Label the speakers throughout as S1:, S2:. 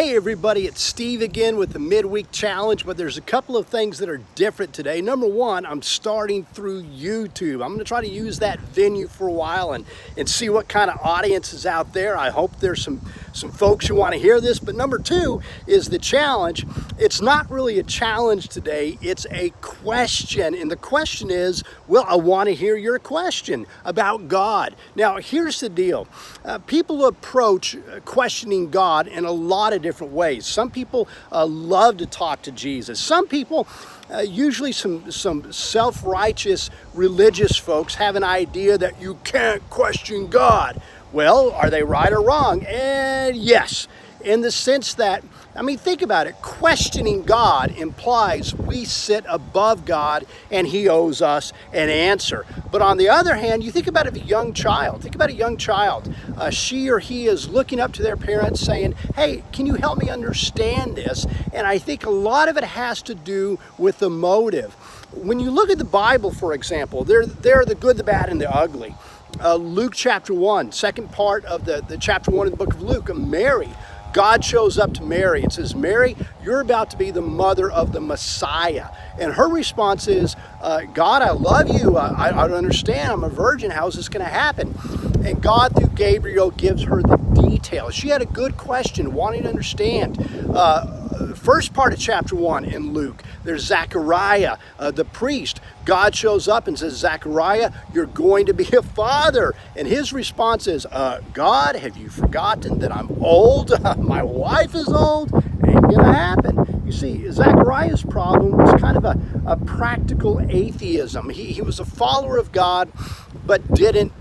S1: Hey everybody, it's Steve again with the Midweek Challenge, but there's a couple of things that are different today. Number one, I'm starting through YouTube. I'm going to try to use that venue for a while and see what kind of audience is out there. I hope there's some folks who want to hear this. But number two is the challenge. It's not really a challenge today, it's a question. And the question is, well, I want to hear your question about God. Now, here's the deal. People approach questioning God in a lot of different ways. Some people love to talk to Jesus. Some people, usually some self-righteous religious folks, have an idea that you can't question God. Well, are they right or wrong? And yes, in the sense that, I mean, think about it. Questioning God implies we sit above God and He owes us an answer. But on the other hand, you think about a young child. Think about a young child. She or he is looking up to their parents saying, hey, can you help me understand this? And I think a lot of it has to do with the motive. When you look at the Bible, for example, they're the good, the bad, and the ugly. Luke chapter 1, second part of the chapter 1 of the book of Luke, Mary. God shows up to Mary and says, Mary, you're about to be the mother of the Messiah. And her response is, God, I love you. I don't understand. I'm a virgin. How is this going to happen? And God, through Gabriel, gives her the details. She had a good question, wanting to understand. First part of chapter 1 in Luke, there's Zechariah, the priest. God shows up and says, Zechariah, you're going to be a father. And his response is, God, have you forgotten that I'm old? My wife is old. Ain't gonna happen. You see, Zechariah's problem was kind of a practical atheism. He was a follower of God, but didn't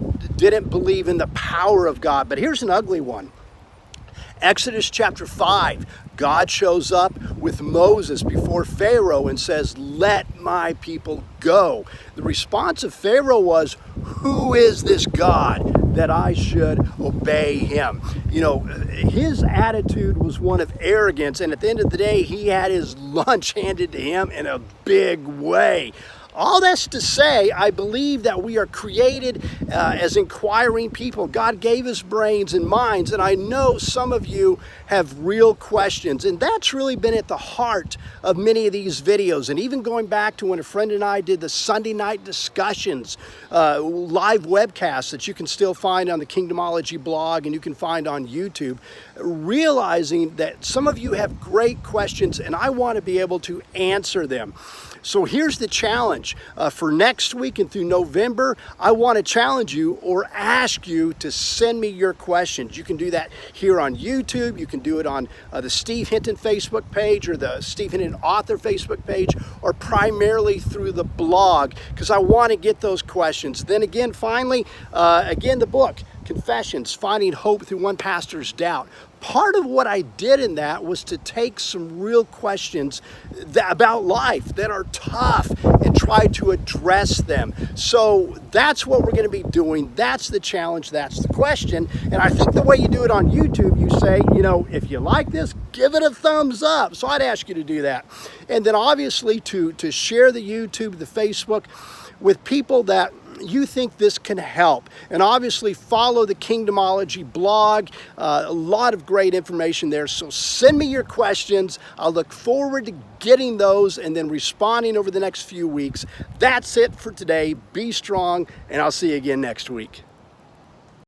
S1: believe in the power of God. But here's an ugly one. Exodus chapter 5, God shows up with Moses before Pharaoh and says, let my people go. The response of Pharaoh was, who is this God that I should obey him? You know, his attitude was one of arrogance, and at the end of the day, he had his lunch handed to him in a big way. All that's to say, I believe that we are created as inquiring people. God gave us brains and minds, and I know some of you have real questions, and that's really been at the heart of many of these videos. And even going back to when a friend and I did the Sunday night discussions, live webcasts that you can still find on the Kingdomology blog and you can find on YouTube, realizing that some of you have great questions and I want to be able to answer them. So here's the challenge. For next week and through November, I want to challenge you or ask you to send me your questions. You can do that here on YouTube. You can do it on the Steve Hinton Facebook page or the Steve Hinton Author Facebook page, or primarily through the blog, because I want to get those questions. Then again, finally, the book, Confessions, Finding Hope Through One Pastor's Doubt. Part of what I did in that was to take some real questions about life that are tough and try to address them. So that's what we're going to be doing. That's the challenge. That's the question. And I think the way you do it on YouTube, you say, you know, if you like this, give it a thumbs up. So I'd ask you to do that. And then obviously to share the YouTube, the Facebook with people that you think this can help. And obviously follow the Kingdomology blog. A lot of great information there. So send me your questions. I'll look forward to getting those and then responding over the next few weeks. That's it for today. Be strong, and I'll see you again next week.